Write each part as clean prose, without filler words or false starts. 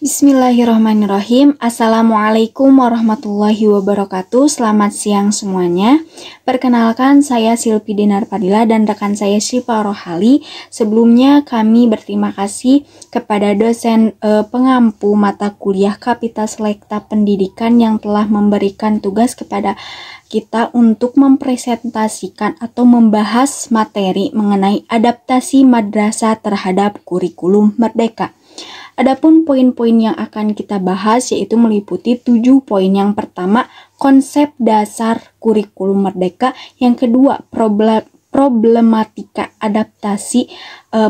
Bismillahirrahmanirrahim. Assalamualaikum warahmatullahi wabarakatuh. Selamat siang semuanya. Perkenalkan, saya Silvi Dinar Padilla dan rekan saya Syifa Rohali. Sebelumnya kami berterima kasih kepada dosen pengampu mata kuliah Kapita Selekta Pendidikan yang telah memberikan tugas kepada kita untuk mempresentasikan atau membahas materi mengenai adaptasi madrasah terhadap kurikulum merdeka. Adapun poin-poin yang akan kita bahas yaitu meliputi 7 poin. Yang pertama, konsep dasar kurikulum merdeka. Yang kedua, problematika adaptasi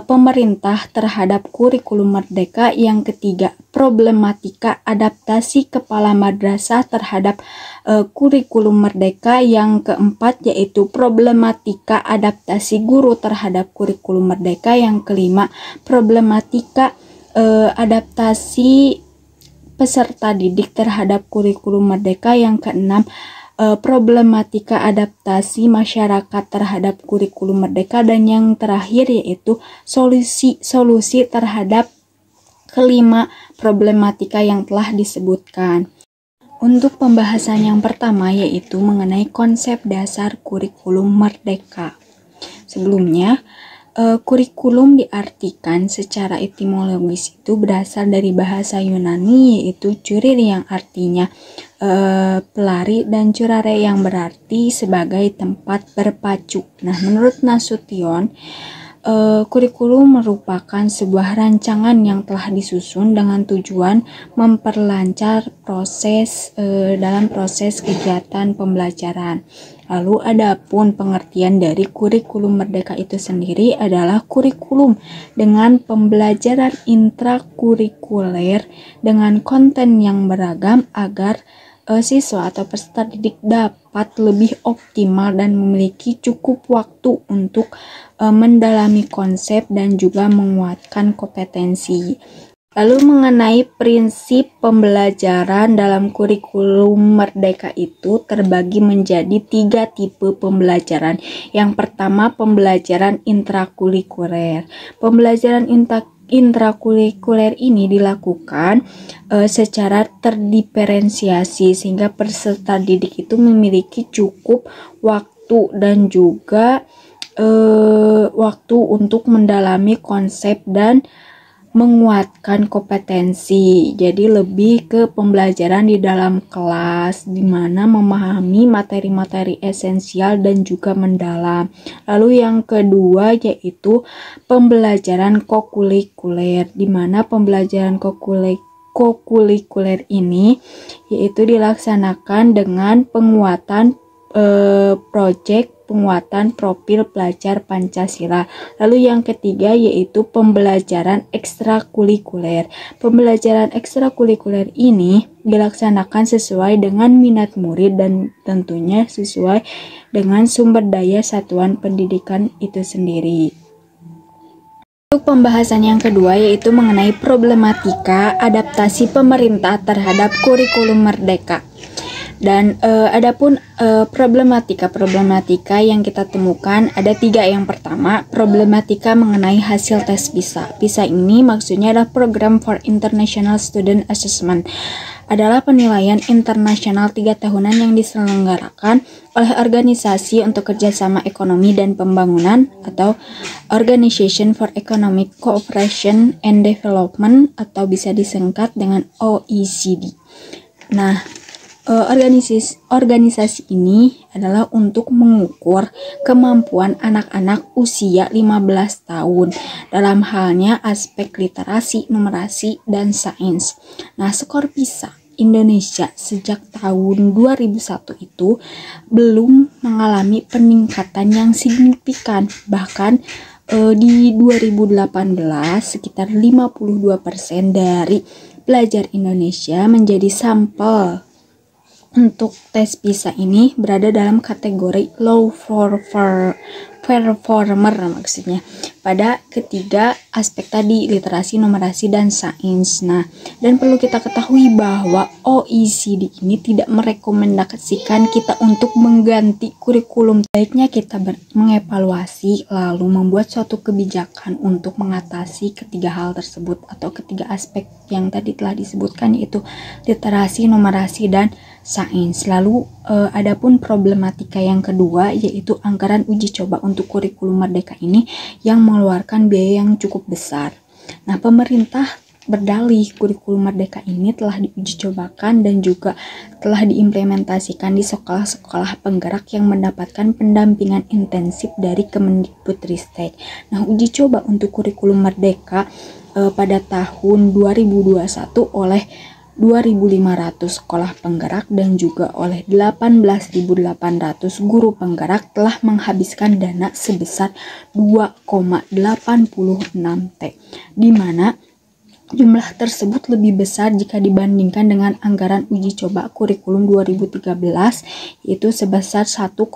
pemerintah terhadap kurikulum merdeka. Yang ketiga, problematika adaptasi kepala madrasah terhadap kurikulum merdeka. Yang keempat, yaitu problematika adaptasi guru terhadap kurikulum merdeka. Yang kelima, problematika adaptasi peserta didik terhadap kurikulum merdeka. Yang keenam, problematika adaptasi masyarakat terhadap kurikulum merdeka. Dan yang terakhir yaitu solusi terhadap kelima problematika yang telah disebutkan. Untuk pembahasan yang pertama yaitu mengenai konsep dasar kurikulum merdeka. Sebelumnya, kurikulum diartikan secara etimologis itu berasal dari bahasa Yunani yaitu curir yang artinya pelari dan curare yang berarti sebagai tempat berpacu. Nah, menurut Nasution, kurikulum merupakan sebuah rancangan yang telah disusun dengan tujuan memperlancar proses dalam proses kegiatan pembelajaran. Lalu adapun pengertian dari kurikulum merdeka itu sendiri adalah kurikulum dengan pembelajaran intrakurikuler dengan konten yang beragam agar siswa atau peserta didik dapat lebih optimal dan memiliki cukup waktu untuk mendalami konsep dan juga menguatkan kompetensi. Lalu mengenai prinsip pembelajaran dalam kurikulum merdeka itu terbagi menjadi 3 tipe pembelajaran. Yang pertama, pembelajaran intrakurikuler. Pembelajaran intrakurikuler ini dilakukan secara terdiferensiasi sehingga peserta didik itu memiliki cukup waktu dan juga waktu untuk mendalami konsep dan menguatkan kompetensi. Jadi lebih ke pembelajaran di dalam kelas di mana memahami materi-materi esensial dan juga mendalam. Lalu yang kedua yaitu pembelajaran kokurikuler di mana pembelajaran kokurikuler ini yaitu dilaksanakan dengan penguatan penguatan profil pelajar Pancasila. Lalu yang ketiga yaitu pembelajaran ekstrakurikuler. Pembelajaran ekstrakurikuler ini dilaksanakan sesuai dengan minat murid dan tentunya sesuai dengan sumber daya satuan pendidikan itu sendiri. Untuk pembahasan yang kedua yaitu mengenai problematika adaptasi pemerintah terhadap kurikulum merdeka. Dan adapun problematika yang kita temukan ada 3. Yang pertama, problematika mengenai hasil tes PISA. PISA ini maksudnya adalah Program for International Student Assessment. Adalah penilaian internasional 3 tahunan yang diselenggarakan oleh Organisasi untuk Kerjasama Ekonomi dan Pembangunan atau Organization for Economic Cooperation and Development atau bisa disingkat dengan OECD. Nah, organisasi ini adalah untuk mengukur kemampuan anak-anak usia 15 tahun dalam halnya aspek literasi, numerasi, dan sains. Nah, skor PISA Indonesia sejak tahun 2001 itu belum mengalami peningkatan yang signifikan. Bahkan di 2018 sekitar 52% dari pelajar Indonesia menjadi sampel untuk tes PISA ini berada dalam kategori low performer maksudnya. pada ketiga aspek tadi, literasi, numerasi, dan sains. Nah, dan perlu kita ketahui bahwa OECD ini tidak merekomendasikan kita untuk mengganti kurikulum. Baiknya kita mengevaluasi lalu membuat suatu kebijakan untuk mengatasi ketiga hal tersebut atau ketiga aspek yang tadi telah disebutkan, yaitu literasi, numerasi, dan sains. Lalu adapun problematika yang kedua yaitu anggaran uji coba untuk kurikulum merdeka ini yang mengeluarkan biaya yang cukup besar. Nah, pemerintah berdalih kurikulum merdeka ini telah diuji cobakan dan juga telah diimplementasikan di sekolah-sekolah penggerak yang mendapatkan pendampingan intensif dari Kemendikbudristek. Nah, uji coba untuk kurikulum merdeka pada tahun 2021 oleh 2.500 sekolah penggerak dan juga oleh 18.800 guru penggerak telah menghabiskan dana sebesar 2,86 T, di mana jumlah tersebut lebih besar jika dibandingkan dengan anggaran uji coba kurikulum 2013 yaitu sebesar 1,46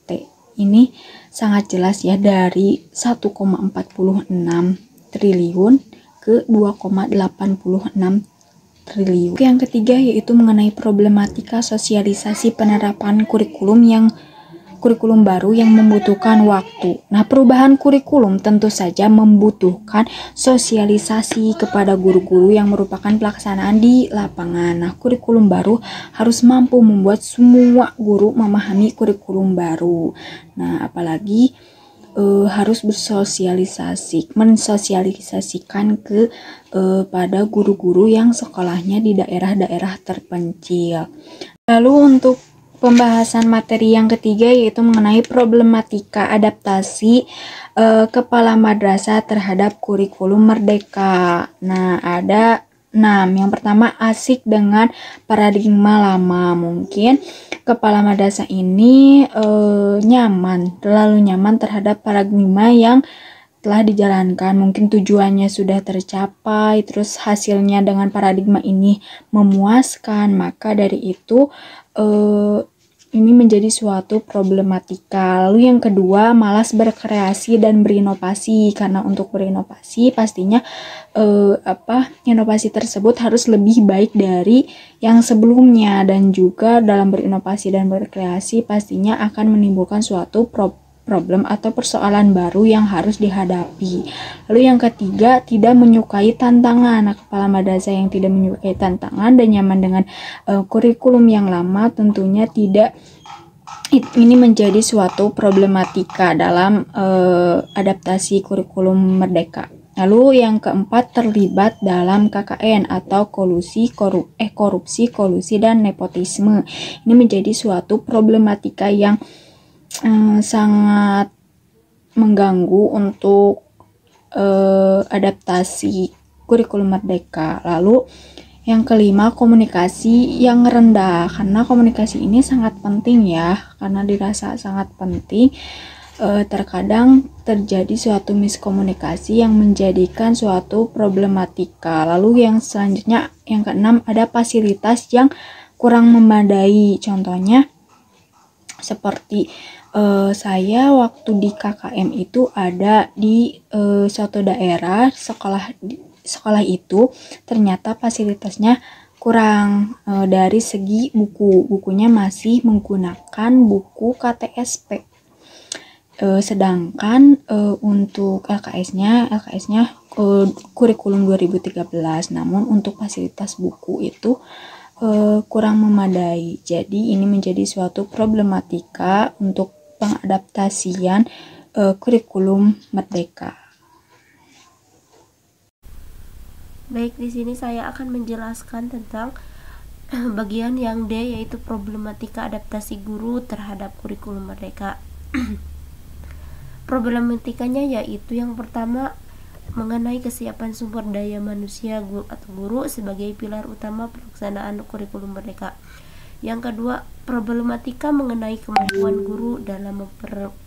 T. Ini sangat jelas ya, dari 1,46 triliun ke 2,86 triliun. Yang ketiga yaitu mengenai problematika sosialisasi penerapan kurikulum baru yang membutuhkan waktu. Nah, perubahan kurikulum tentu saja membutuhkan sosialisasi kepada guru-guru yang merupakan pelaksanaan di lapangan. Nah, kurikulum baru harus mampu membuat semua guru memahami kurikulum baru. Nah, apalagi harus mensosialisasikan pada guru-guru yang sekolahnya di daerah-daerah terpencil. Lalu untuk pembahasan materi yang ketiga yaitu mengenai problematika adaptasi kepala madrasah terhadap kurikulum merdeka. Nah, ada 6. Yang pertama, asik dengan paradigma lama. Mungkin kepala madrasah ini terlalu nyaman terhadap paradigma yang telah dijalankan. Mungkin tujuannya sudah tercapai, terus hasilnya dengan paradigma ini memuaskan. Maka dari itu ini menjadi suatu problematika. Lalu yang kedua, malas berkreasi dan berinovasi, karena untuk berinovasi pastinya inovasi tersebut harus lebih baik dari yang sebelumnya, dan juga dalam berinovasi dan berkreasi pastinya akan menimbulkan suatu problem atau persoalan baru yang harus dihadapi. Lalu yang ketiga, tidak menyukai tantangan. Nah, kepala madrasah yang tidak menyukai tantangan dan nyaman dengan kurikulum yang lama tentunya tidak. Ini menjadi suatu problematika dalam adaptasi kurikulum merdeka. Lalu yang keempat, terlibat dalam KKN atau korupsi, kolusi, dan nepotisme. Ini menjadi suatu problematika yang sangat mengganggu untuk adaptasi kurikulum merdeka. Lalu yang kelima, komunikasi yang rendah, karena komunikasi ini sangat penting ya, karena dirasa sangat penting. Terkadang terjadi suatu miskomunikasi yang menjadikan suatu problematika. Lalu yang selanjutnya, yang keenam, ada fasilitas yang kurang memadai. Contohnya seperti saya waktu di KKM itu ada di suatu daerah, sekolah itu ternyata fasilitasnya kurang dari segi bukunya masih menggunakan buku KTSP, sedangkan untuk LKS-nya kurikulum 2013, namun untuk fasilitas buku itu kurang memadai. Jadi ini menjadi suatu problematika untuk pengadaptasian kurikulum merdeka. Baik, di sini saya akan menjelaskan tentang bagian yang D, yaitu problematika adaptasi guru terhadap kurikulum merdeka. Problematikanya yaitu yang pertama, mengenai kesiapan sumber daya manusia atau guru sebagai pilar utama pelaksanaan kurikulum merdeka. Yang kedua, problematika mengenai kemampuan guru dalam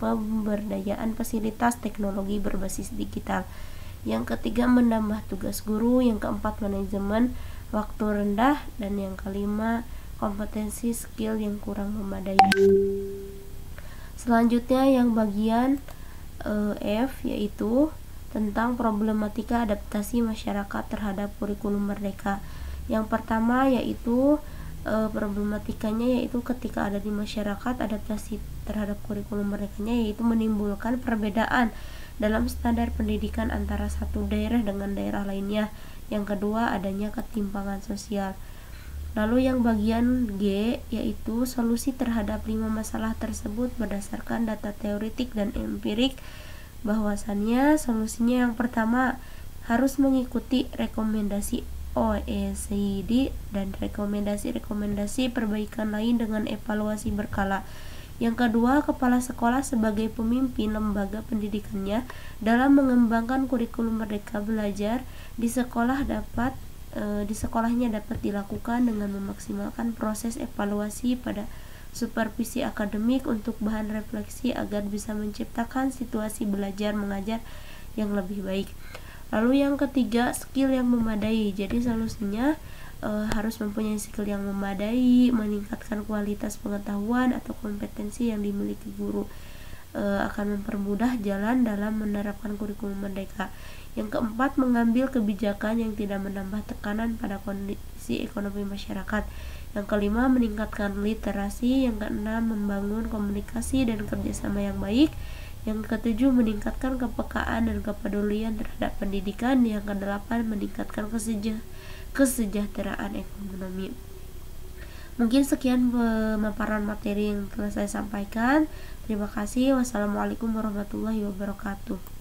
pemberdayaan fasilitas teknologi berbasis digital. Yang ketiga, menambah tugas guru. Yang keempat, manajemen waktu rendah. Dan yang kelima, kompetensi skill yang kurang memadai. Selanjutnya yang bagian F, yaitu tentang problematika adaptasi masyarakat terhadap kurikulum merdeka. Yang pertama yaitu problematikanya yaitu ketika ada di masyarakat, adaptasi terhadap kurikulum merdekanya yaitu menimbulkan perbedaan dalam standar pendidikan antara satu daerah dengan daerah lainnya. Yang kedua, adanya ketimpangan sosial. Lalu yang bagian G yaitu solusi terhadap 5 masalah tersebut berdasarkan data teoretik dan empirik, bahwasannya solusinya yang pertama harus mengikuti rekomendasi OECD dan rekomendasi perbaikan lain dengan evaluasi berkala. Yang kedua, kepala sekolah sebagai pemimpin lembaga pendidikannya dalam mengembangkan kurikulum merdeka belajar di sekolahnya dapat dilakukan dengan memaksimalkan proses evaluasi pada supervisi akademik untuk bahan refleksi agar bisa menciptakan situasi belajar mengajar yang lebih baik. Lalu yang ketiga, skill yang memadai. Jadi solusinya harus mempunyai skill yang memadai, meningkatkan kualitas pengetahuan atau kompetensi yang dimiliki guru, akan mempermudah jalan dalam menerapkan kurikulum merdeka. Yang keempat, mengambil kebijakan yang tidak menambah tekanan pada kondisi ekonomi masyarakat. Yang kelima, meningkatkan literasi. Yang keenam, membangun komunikasi dan kerjasama yang baik. Yang ketujuh, meningkatkan kepekaan dan kepedulian terhadap pendidikan. Yang kedelapan, meningkatkan kesejahteraan ekonomi. Mungkin sekian pemaparan materi yang telah saya sampaikan. Terima kasih. Wassalamualaikum warahmatullahi wabarakatuh.